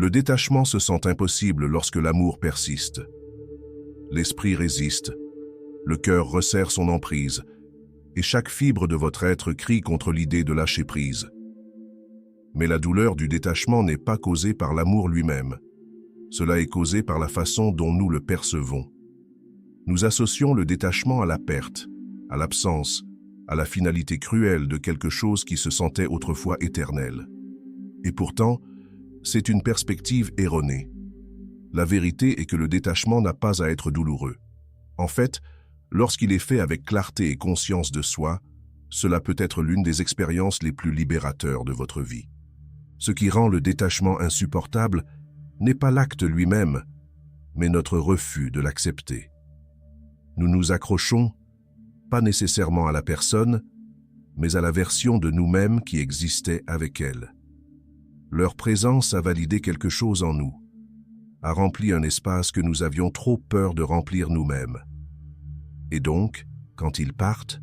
Le détachement se sent impossible lorsque l'amour persiste. L'esprit résiste, le cœur resserre son emprise, et chaque fibre de votre être crie contre l'idée de lâcher prise. Mais la douleur du détachement n'est pas causée par l'amour lui-même. Cela est causé par la façon dont nous le percevons. Nous associons le détachement à la perte, à l'absence, à la finalité cruelle de quelque chose qui se sentait autrefois éternel. Et pourtant, c'est une perspective erronée. La vérité est que le détachement n'a pas à être douloureux. En fait, lorsqu'il est fait avec clarté et conscience de soi, cela peut être l'une des expériences les plus libérateurs de votre vie. Ce qui rend le détachement insupportable n'est pas l'acte lui-même, mais notre refus de l'accepter. Nous nous accrochons, pas nécessairement à la personne, mais à la version de nous-mêmes qui existait avec elle. Leur présence a validé quelque chose en nous, a rempli un espace que nous avions trop peur de remplir nous-mêmes. Et donc, quand ils partent,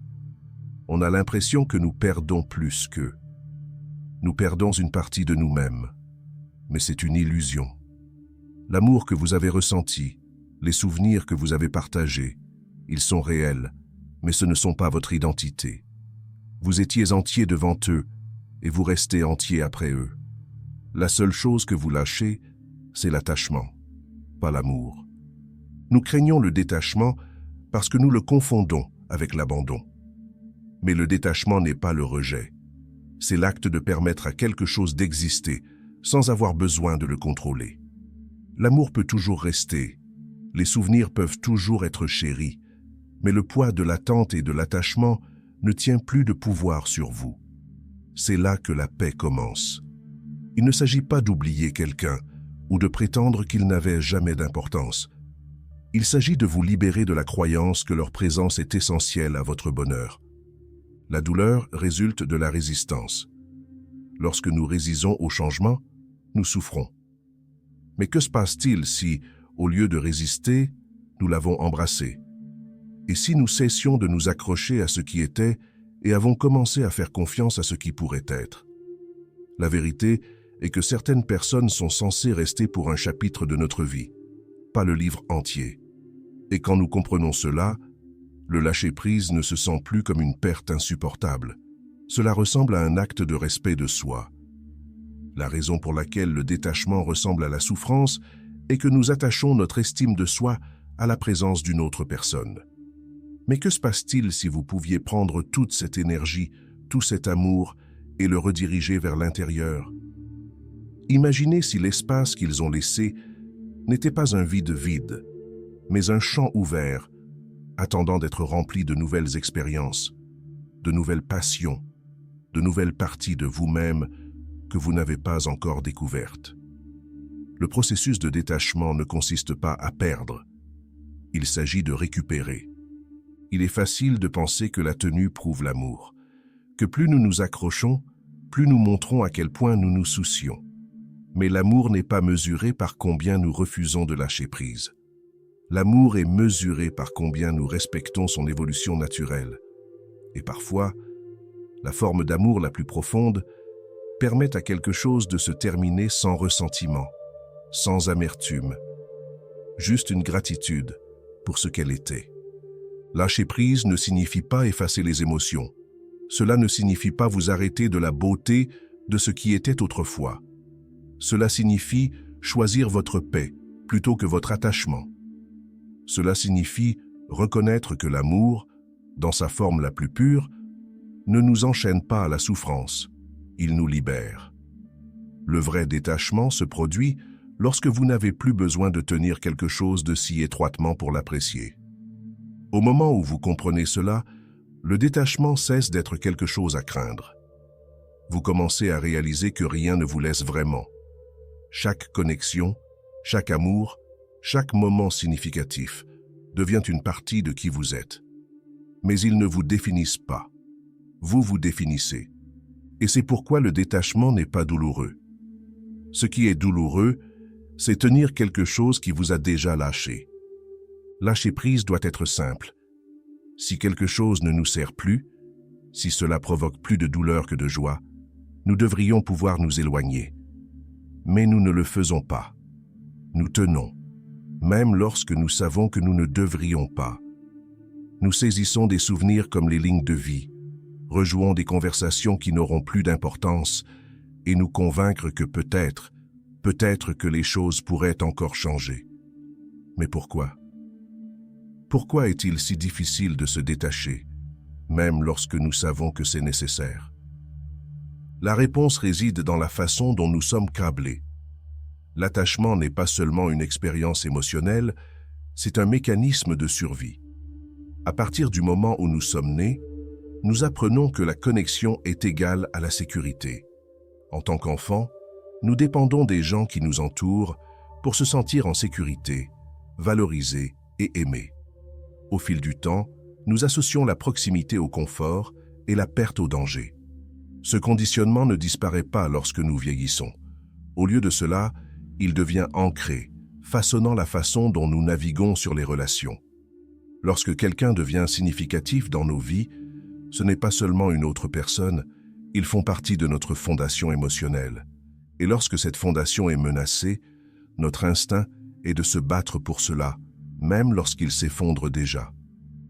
on a l'impression que nous perdons plus qu'eux. Nous perdons une partie de nous-mêmes, mais c'est une illusion. L'amour que vous avez ressenti, les souvenirs que vous avez partagés, ils sont réels, mais ce ne sont pas votre identité. Vous étiez entier devant eux, et vous restez entier après eux. La seule chose que vous lâchez, c'est l'attachement, pas l'amour. Nous craignons le détachement parce que nous le confondons avec l'abandon. Mais le détachement n'est pas le rejet. C'est l'acte de permettre à quelque chose d'exister sans avoir besoin de le contrôler. L'amour peut toujours rester, les souvenirs peuvent toujours être chéris, mais le poids de l'attente et de l'attachement ne tient plus de pouvoir sur vous. C'est là que la paix commence. Il ne s'agit pas d'oublier quelqu'un ou de prétendre qu'il n'avait jamais d'importance. Il s'agit de vous libérer de la croyance que leur présence est essentielle à votre bonheur. La douleur résulte de la résistance. Lorsque nous résistons au changement, nous souffrons. Mais que se passe-t-il si, au lieu de résister, nous l'avons embrassé? Et si nous cessions de nous accrocher à ce qui était et avons commencé à faire confiance à ce qui pourrait être? La vérité est que certaines personnes sont censées rester pour un chapitre de notre vie, pas le livre entier. Et quand nous comprenons cela, le lâcher-prise ne se sent plus comme une perte insupportable. Cela ressemble à un acte de respect de soi. La raison pour laquelle le détachement ressemble à la souffrance est que nous attachons notre estime de soi à la présence d'une autre personne. Mais que se passe-t-il si vous pouviez prendre toute cette énergie, tout cet amour et le rediriger vers l'intérieur? Imaginez si l'espace qu'ils ont laissé n'était pas un vide, mais un champ ouvert, attendant d'être rempli de nouvelles expériences, de nouvelles passions, de nouvelles parties de vous-même que vous n'avez pas encore découvertes. Le processus de détachement ne consiste pas à perdre, il s'agit de récupérer. Il est facile de penser que la tenue prouve l'amour, que plus nous nous accrochons, plus nous montrons à quel point nous nous soucions. Mais l'amour n'est pas mesuré par combien nous refusons de lâcher prise. L'amour est mesuré par combien nous respectons son évolution naturelle. Et parfois, la forme d'amour la plus profonde permet à quelque chose de se terminer sans ressentiment, sans amertume, juste une gratitude pour ce qu'elle était. Lâcher prise ne signifie pas effacer les émotions. Cela ne signifie pas vous arrêter de la beauté de ce qui était autrefois. Cela signifie choisir votre paix plutôt que votre attachement. Cela signifie reconnaître que l'amour, dans sa forme la plus pure, ne nous enchaîne pas à la souffrance, il nous libère. Le vrai détachement se produit lorsque vous n'avez plus besoin de tenir quelque chose de si étroitement pour l'apprécier. Au moment où vous comprenez cela, le détachement cesse d'être quelque chose à craindre. Vous commencez à réaliser que rien ne vous laisse vraiment. Chaque connexion, chaque amour, chaque moment significatif devient une partie de qui vous êtes. Mais ils ne vous définissent pas. Vous vous définissez. Et c'est pourquoi le détachement n'est pas douloureux. Ce qui est douloureux, c'est tenir quelque chose qui vous a déjà lâché. Lâcher prise doit être simple. Si quelque chose ne nous sert plus, si cela provoque plus de douleur que de joie, nous devrions pouvoir nous éloigner. Mais nous ne le faisons pas. Nous tenons, même lorsque nous savons que nous ne devrions pas. Nous saisissons des souvenirs comme les lignes de vie, rejouons des conversations qui n'auront plus d'importance et nous convaincre que peut-être que les choses pourraient encore changer. Mais pourquoi? Pourquoi est-il si difficile de se détacher, même lorsque nous savons que c'est nécessaire? La réponse réside dans la façon dont nous sommes câblés. L'attachement n'est pas seulement une expérience émotionnelle, c'est un mécanisme de survie. À partir du moment où nous sommes nés, nous apprenons que la connexion est égale à la sécurité. En tant qu'enfants, nous dépendons des gens qui nous entourent pour se sentir en sécurité, valorisés et aimés. Au fil du temps, nous associons la proximité au confort et la perte au danger. Ce conditionnement ne disparaît pas lorsque nous vieillissons. Au lieu de cela, il devient ancré, façonnant la façon dont nous naviguons sur les relations. Lorsque quelqu'un devient significatif dans nos vies, ce n'est pas seulement une autre personne, ils font partie de notre fondation émotionnelle. Et lorsque cette fondation est menacée, notre instinct est de se battre pour cela, même lorsqu'il s'effondre déjà.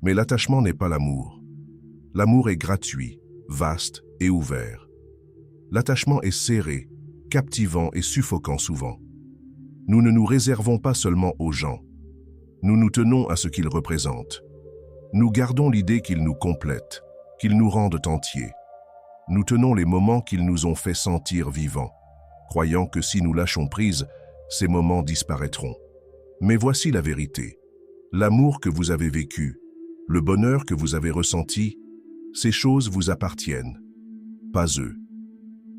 Mais l'attachement n'est pas l'amour. L'amour est gratuit, vaste et ouvert. L'attachement est serré, captivant et suffocant souvent. Nous ne nous réservons pas seulement aux gens. Nous nous tenons à ce qu'ils représentent. Nous gardons l'idée qu'ils nous complètent, qu'ils nous rendent entiers. Nous tenons les moments qu'ils nous ont fait sentir vivants, croyant que si nous lâchons prise, ces moments disparaîtront. Mais voici la vérité. L'amour que vous avez vécu, le bonheur que vous avez ressenti, ces choses vous appartiennent, pas eux.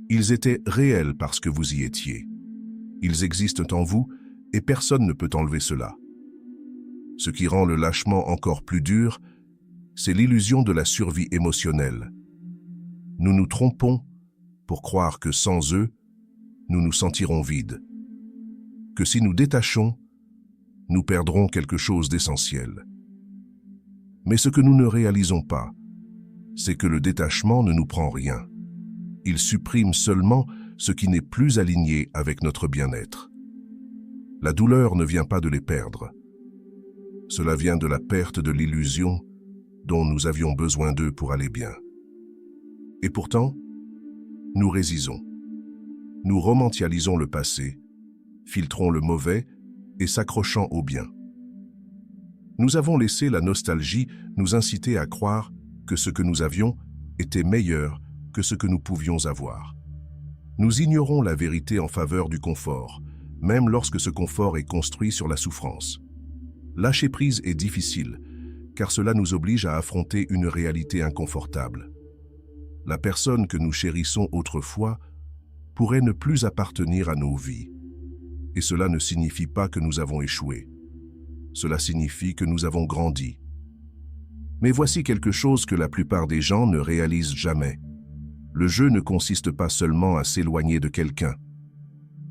Ils étaient réels parce que vous y étiez. Ils existent en vous et personne ne peut enlever cela. Ce qui rend le lâchement encore plus dur, c'est l'illusion de la survie émotionnelle. Nous nous trompons pour croire que sans eux, nous nous sentirons vides. Que si nous détachons, nous perdrons quelque chose d'essentiel. Mais ce que nous ne réalisons pas, c'est que le détachement ne nous prend rien. Il supprime seulement ce qui n'est plus aligné avec notre bien-être. La douleur ne vient pas de les perdre. Cela vient de la perte de l'illusion dont nous avions besoin d'eux pour aller bien. Et pourtant, nous résisons. Nous romantialisons le passé, filtrons le mauvais et s'accrochant au bien. Nous avons laissé la nostalgie nous inciter à croire que ce que nous avions était meilleur que ce que nous pouvions avoir. Nous ignorons la vérité en faveur du confort, même lorsque ce confort est construit sur la souffrance. Lâcher prise est difficile, car cela nous oblige à affronter une réalité inconfortable. La personne que nous chérissons autrefois pourrait ne plus appartenir à nos vies. Et cela ne signifie pas que nous avons échoué. Cela signifie que nous avons grandi. Mais voici quelque chose que la plupart des gens ne réalisent jamais. Le jeu ne consiste pas seulement à s'éloigner de quelqu'un.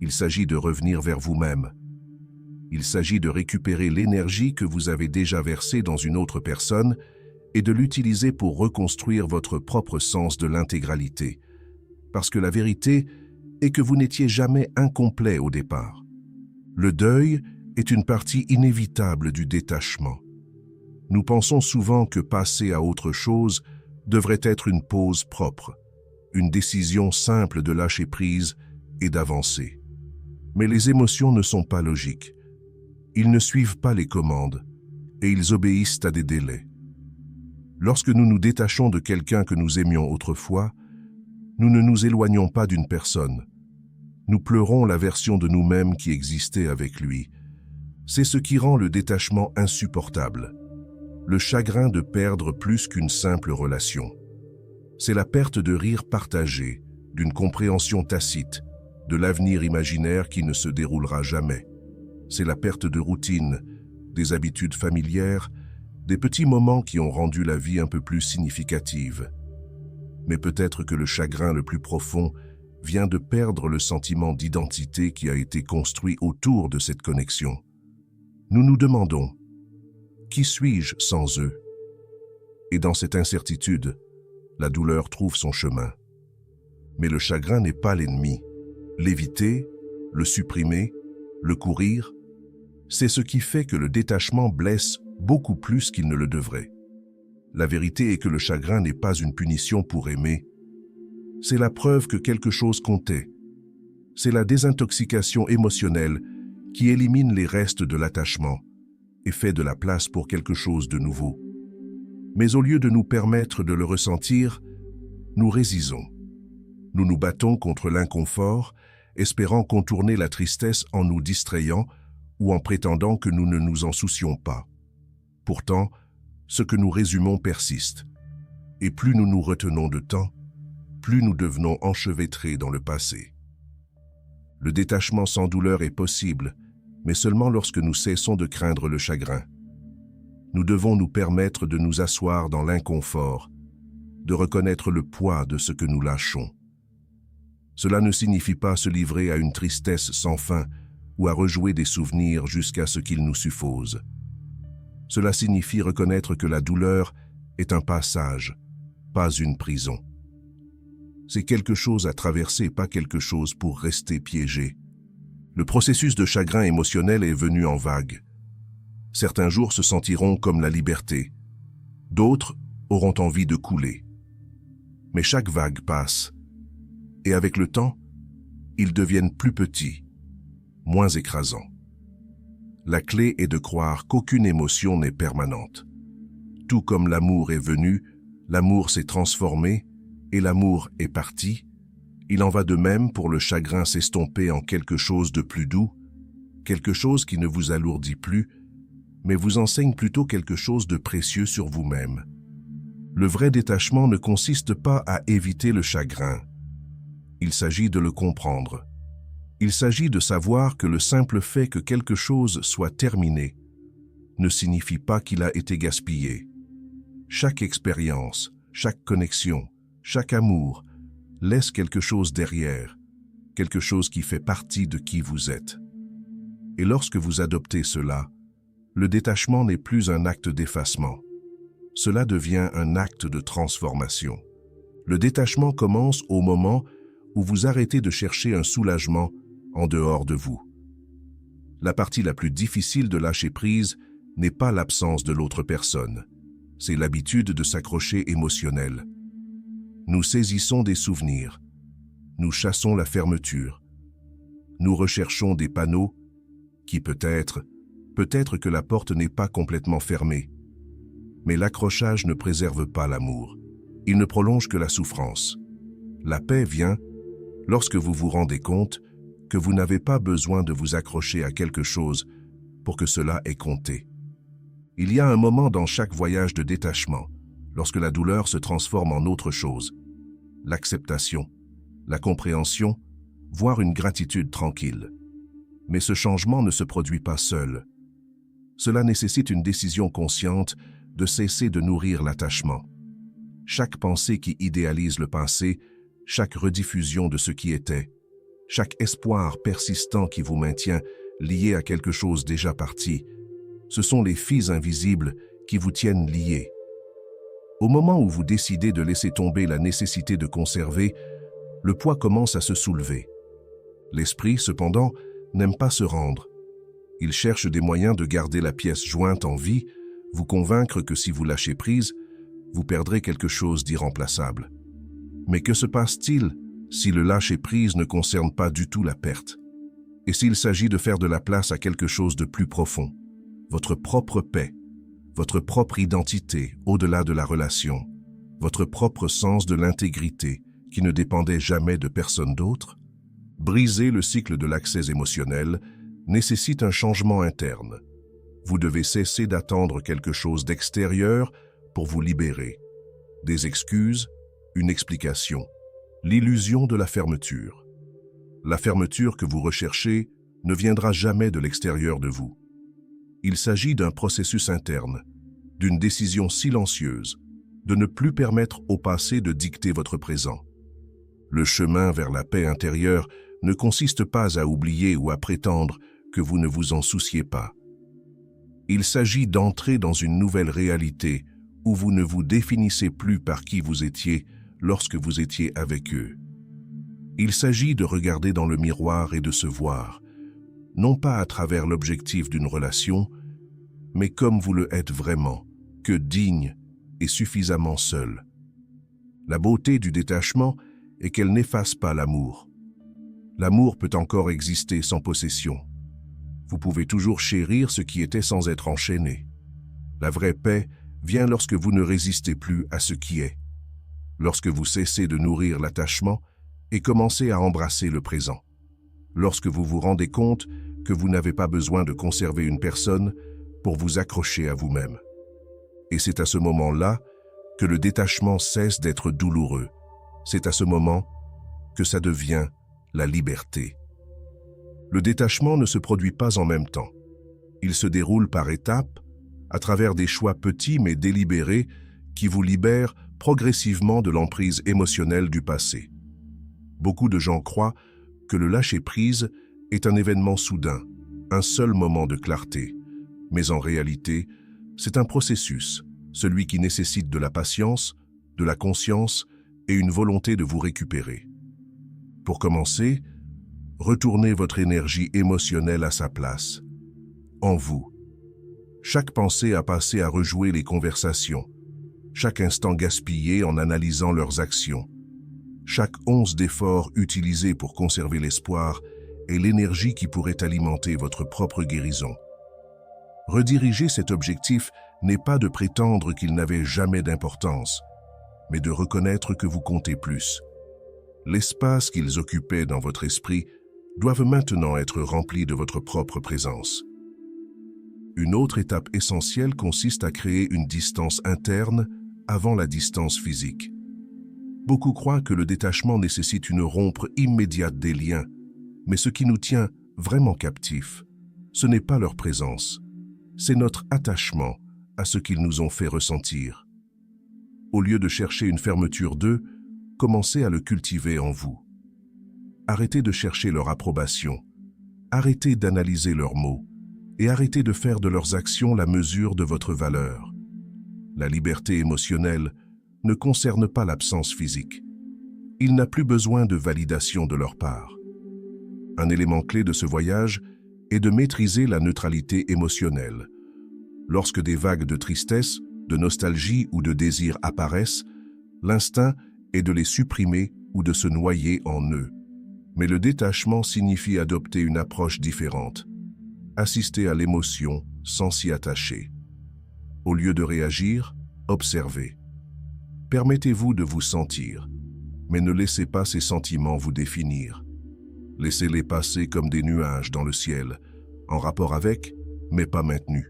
Il s'agit de revenir vers vous-même. Il s'agit de récupérer l'énergie que vous avez déjà versée dans une autre personne et de l'utiliser pour reconstruire votre propre sens de l'intégralité. Parce que la vérité est que vous n'étiez jamais incomplet au départ. Le deuil est une partie inévitable du détachement. Nous pensons souvent que passer à autre chose devrait être une pause propre, une décision simple de lâcher prise et d'avancer. Mais les émotions ne sont pas logiques. Ils ne suivent pas les commandes et ils obéissent à des délais. Lorsque nous nous détachons de quelqu'un que nous aimions autrefois, nous ne nous éloignons pas d'une personne. Nous pleurons la version de nous-mêmes qui existait avec lui. C'est ce qui rend le détachement insupportable. Le chagrin de perdre plus qu'une simple relation. C'est la perte de rire partagé, d'une compréhension tacite, de l'avenir imaginaire qui ne se déroulera jamais. C'est la perte de routine, des habitudes familières, des petits moments qui ont rendu la vie un peu plus significative. Mais peut-être que le chagrin le plus profond vient de perdre le sentiment d'identité qui a été construit autour de cette connexion. Nous nous demandons, qui suis-je sans eux? Et dans cette incertitude, la douleur trouve son chemin. Mais le chagrin n'est pas l'ennemi. L'éviter, le supprimer, le courir, c'est ce qui fait que le détachement blesse beaucoup plus qu'il ne le devrait. La vérité est que le chagrin n'est pas une punition pour aimer. C'est la preuve que quelque chose comptait. C'est la désintoxication émotionnelle qui élimine les restes de l'attachement et fait de la place pour quelque chose de nouveau. Mais au lieu de nous permettre de le ressentir, nous résisons. Nous nous battons contre l'inconfort, espérant contourner la tristesse en nous distrayant ou en prétendant que nous ne nous en soucions pas. Pourtant, ce que nous résumons persiste. Et plus nous nous retenons de temps, plus nous devenons enchevêtrés dans le passé. Le détachement sans douleur est possible, mais seulement lorsque nous cessons de craindre le chagrin. Nous devons nous permettre de nous asseoir dans l'inconfort, de reconnaître le poids de ce que nous lâchons. Cela ne signifie pas se livrer à une tristesse sans fin ou à rejouer des souvenirs jusqu'à ce qu'ils nous suffosent. Cela signifie reconnaître que la douleur est un passage, pas une prison. C'est quelque chose à traverser, pas quelque chose pour rester piégé. Le processus de chagrin émotionnel est venu en vagues. Certains jours se sentiront comme la liberté. D'autres auront envie de couler. Mais chaque vague passe. Et avec le temps, ils deviennent plus petits, moins écrasants. La clé est de croire qu'aucune émotion n'est permanente. Tout comme l'amour est venu, l'amour s'est transformé et l'amour est parti, il en va de même pour le chagrin s'estomper en quelque chose de plus doux, quelque chose qui ne vous alourdit plus, mais vous enseigne plutôt quelque chose de précieux sur vous-même. Le vrai détachement ne consiste pas à éviter le chagrin. Il s'agit de le comprendre. Il s'agit de savoir que le simple fait que quelque chose soit terminé ne signifie pas qu'il a été gaspillé. Chaque expérience, chaque connexion, chaque amour laisse quelque chose derrière, quelque chose qui fait partie de qui vous êtes. Et lorsque vous adoptez cela, le détachement n'est plus un acte d'effacement. Cela devient un acte de transformation. Le détachement commence au moment où vous arrêtez de chercher un soulagement en dehors de vous. La partie la plus difficile de lâcher prise n'est pas l'absence de l'autre personne, c'est l'habitude de s'accrocher émotionnel. Nous saisissons des souvenirs, nous chassons la fermeture, nous recherchons des panneaux qui peut-être que la porte n'est pas complètement fermée. Mais l'accrochage ne préserve pas l'amour, il ne prolonge que la souffrance. La paix vient lorsque vous vous rendez compte que vous n'avez pas besoin de vous accrocher à quelque chose pour que cela ait compté. Il y a un moment dans chaque voyage de détachement, lorsque la douleur se transforme en autre chose, l'acceptation, la compréhension, voire une gratitude tranquille. Mais ce changement ne se produit pas seul. Cela nécessite une décision consciente de cesser de nourrir l'attachement. Chaque pensée qui idéalise le passé, chaque rediffusion de ce qui était, chaque espoir persistant qui vous maintient lié à quelque chose déjà parti, ce sont les fils invisibles qui vous tiennent liés. Au moment où vous décidez de laisser tomber la nécessité de conserver, le poids commence à se soulever. L'esprit, cependant, n'aime pas se rendre. Il cherche des moyens de garder la pièce jointe en vie, vous convaincre que si vous lâchez prise, vous perdrez quelque chose d'irremplaçable. Mais que se passe-t-il si le lâcher-prise ne concerne pas du tout la perte? Et s'il s'agit de faire de la place à quelque chose de plus profond, votre propre paix, votre propre identité au-delà de la relation, votre propre sens de l'intégrité qui ne dépendait jamais de personne d'autre? Briser le cycle de l'accès émotionnel nécessite un changement interne. Vous devez cesser d'attendre quelque chose d'extérieur pour vous libérer. Des excuses, une explication, l'illusion de la fermeture. La fermeture que vous recherchez ne viendra jamais de l'extérieur de vous. Il s'agit d'un processus interne, d'une décision silencieuse, de ne plus permettre au passé de dicter votre présent. Le chemin vers la paix intérieure ne consiste pas à oublier ou à prétendre que vous ne vous en souciez pas. Il s'agit d'entrer dans une nouvelle réalité où vous ne vous définissez plus par qui vous étiez lorsque vous étiez avec eux. Il s'agit de regarder dans le miroir et de se voir, non pas à travers l'objectif d'une relation, mais comme vous le êtes vraiment, que digne et suffisamment seul. La beauté du détachement est qu'elle n'efface pas l'amour. L'amour peut encore exister sans possession. Vous pouvez toujours chérir ce qui était sans être enchaîné. La vraie paix vient lorsque vous ne résistez plus à ce qui est, lorsque vous cessez de nourrir l'attachement et commencez à embrasser le présent, lorsque vous vous rendez compte que vous n'avez pas besoin de conserver une personne pour vous accrocher à vous-même. Et c'est à ce moment-là que le détachement cesse d'être douloureux. C'est à ce moment que ça devient la liberté. Le détachement ne se produit pas en même temps. Il se déroule par étapes, à travers des choix petits mais délibérés qui vous libèrent progressivement de l'emprise émotionnelle du passé. Beaucoup de gens croient que le lâcher-prise est un événement soudain, un seul moment de clarté. Mais en réalité, c'est un processus, celui qui nécessite de la patience, de la conscience et une volonté de vous récupérer. Pour commencer, retournez votre énergie émotionnelle à sa place, en vous. Chaque pensée a passé à rejouer les conversations, chaque instant gaspillé en analysant leurs actions, chaque once d'effort utilisé pour conserver l'espoir est l'énergie qui pourrait alimenter votre propre guérison. Rediriger cet objectif n'est pas de prétendre qu'il n'avait jamais d'importance, mais de reconnaître que vous comptez plus. L'espace qu'ils occupaient dans votre esprit doivent maintenant être remplis de votre propre présence. Une autre étape essentielle consiste à créer une distance interne avant la distance physique. Beaucoup croient que le détachement nécessite une rompre immédiate des liens, mais ce qui nous tient vraiment captifs, ce n'est pas leur présence, c'est notre attachement à ce qu'ils nous ont fait ressentir. Au lieu de chercher une fermeture d'eux, commencez à le cultiver en vous. Arrêtez de chercher leur approbation, arrêtez d'analyser leurs mots et arrêtez de faire de leurs actions la mesure de votre valeur. La liberté émotionnelle ne concerne pas l'absence physique. Il n'a plus besoin de validation de leur part. Un élément clé de ce voyage est de maîtriser la neutralité émotionnelle. Lorsque des vagues de tristesse, de nostalgie ou de désir apparaissent, l'instinct est de les supprimer ou de se noyer en eux. Mais le détachement signifie adopter une approche différente. Assister à l'émotion sans s'y attacher. Au lieu de réagir, observez. Permettez-vous de vous sentir, mais ne laissez pas ces sentiments vous définir. Laissez-les passer comme des nuages dans le ciel, en rapport avec, mais pas maintenus.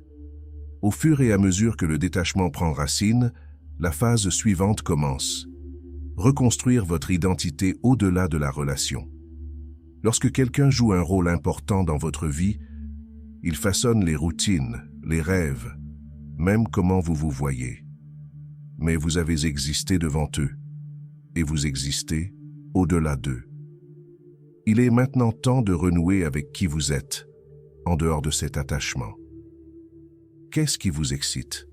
Au fur et à mesure que le détachement prend racine, la phase suivante commence. Reconstruire votre identité au-delà de la relation. Lorsque quelqu'un joue un rôle important dans votre vie, il façonne les routines, les rêves, même comment vous vous voyez. Mais vous avez existé devant eux, et vous existez au-delà d'eux. Il est maintenant temps de renouer avec qui vous êtes, en dehors de cet attachement. Qu'est-ce qui vous excite?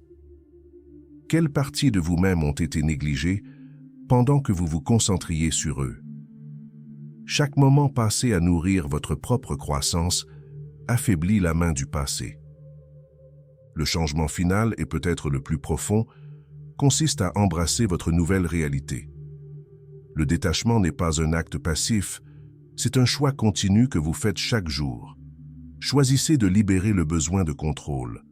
Quelles parties de vous-même ont été négligées pendant que vous vous concentriez sur eux? Chaque moment passé à nourrir votre propre croissance affaiblit la main du passé. Le changement final, et peut-être le plus profond, consiste à embrasser votre nouvelle réalité. Le détachement n'est pas un acte passif, c'est un choix continu que vous faites chaque jour. Choisissez de libérer le besoin de contrôle.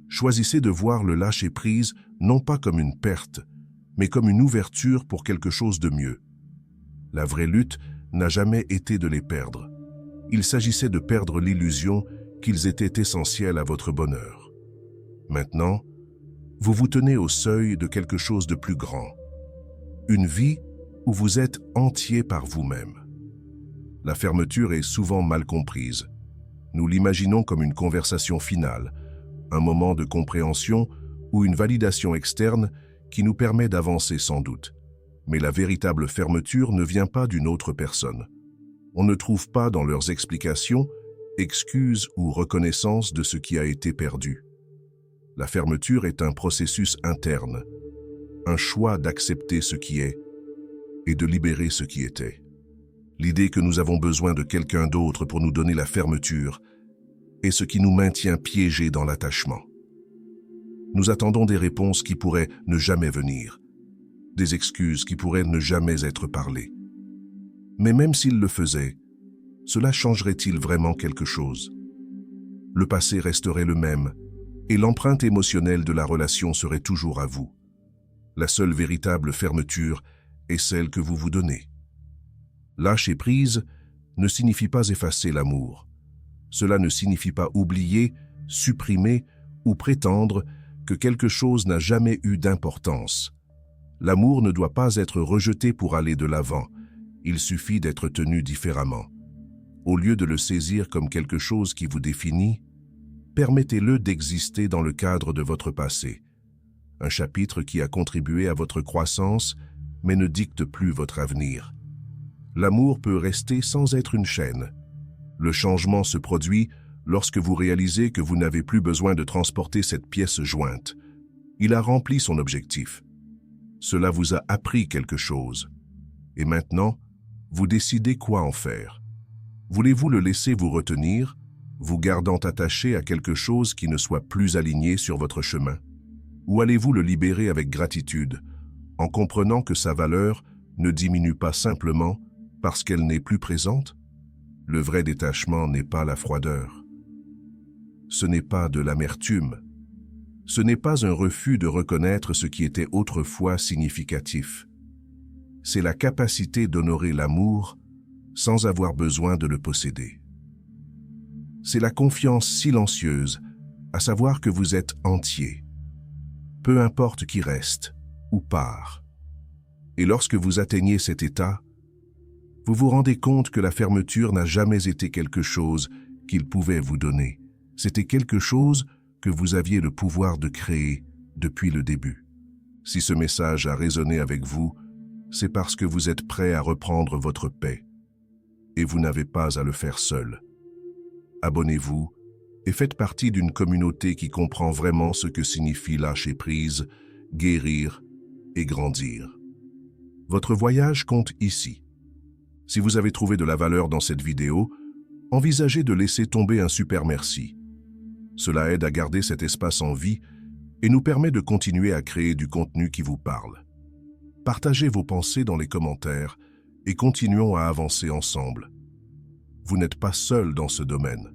Choisissez de voir le lâcher-prise non pas comme une perte, mais comme une ouverture pour quelque chose de mieux. La vraie lutte n'a jamais été de les perdre. Il s'agissait de perdre l'illusion qu'ils étaient essentiels à votre bonheur. Maintenant, vous vous tenez au seuil de quelque chose de plus grand. Une vie où vous êtes entier par vous-même. La fermeture est souvent mal comprise. Nous l'imaginons comme une conversation finale, un moment de compréhension ou une validation externe qui nous permet d'avancer sans doute. Mais la véritable fermeture ne vient pas d'une autre personne. On ne trouve pas dans leurs explications, excuses ou reconnaissance de ce qui a été perdu. La fermeture est un processus interne, un choix d'accepter ce qui est et de libérer ce qui était. L'idée que nous avons besoin de quelqu'un d'autre pour nous donner la fermeture est ce qui nous maintient piégés dans l'attachement. Nous attendons des réponses qui pourraient ne jamais venir, des excuses qui pourraient ne jamais être parlées. Mais même s'il le faisait, cela changerait-il vraiment quelque chose? Le passé resterait le même et l'empreinte émotionnelle de la relation serait toujours à vous. La seule véritable fermeture est celle que vous vous donnez. Lâcher prise ne signifie pas effacer l'amour. Cela ne signifie pas oublier, supprimer ou prétendre que quelque chose n'a jamais eu d'importance. L'amour ne doit pas être rejeté pour aller de l'avant. Il suffit d'être tenu différemment. Au lieu de le saisir comme quelque chose qui vous définit, permettez-le d'exister dans le cadre de votre passé. Un chapitre qui a contribué à votre croissance, mais ne dicte plus votre avenir. L'amour peut rester sans être une chaîne. Le changement se produit lorsque vous réalisez que vous n'avez plus besoin de transporter cette pièce jointe. Il a rempli son objectif. Cela vous a appris quelque chose. Et maintenant, vous décidez quoi en faire. Voulez-vous le laisser vous retenir, vous gardant attaché à quelque chose qui ne soit plus aligné sur votre chemin? Ou allez-vous le libérer avec gratitude, en comprenant que sa valeur ne diminue pas simplement parce qu'elle n'est plus présente? Le vrai détachement n'est pas la froideur. Ce n'est pas de l'amertume. Ce n'est pas un refus de reconnaître ce qui était autrefois significatif. C'est la capacité d'honorer l'amour sans avoir besoin de le posséder. C'est la confiance silencieuse, à savoir que vous êtes entier, peu importe qui reste ou part. Et lorsque vous atteignez cet état, vous vous rendez compte que la fermeture n'a jamais été quelque chose qu'il pouvait vous donner. C'était quelque chose que vous aviez le pouvoir de créer depuis le début. Si ce message a résonné avec vous, c'est parce que vous êtes prêt à reprendre votre paix. Et vous n'avez pas à le faire seul. Abonnez-vous et faites partie d'une communauté qui comprend vraiment ce que signifie lâcher prise, guérir et grandir. Votre voyage compte ici. Si vous avez trouvé de la valeur dans cette vidéo, envisagez de laisser tomber un super merci. Cela aide à garder cet espace en vie et nous permet de continuer à créer du contenu qui vous parle. Partagez vos pensées dans les commentaires et continuons à avancer ensemble. Vous n'êtes pas seul dans ce domaine.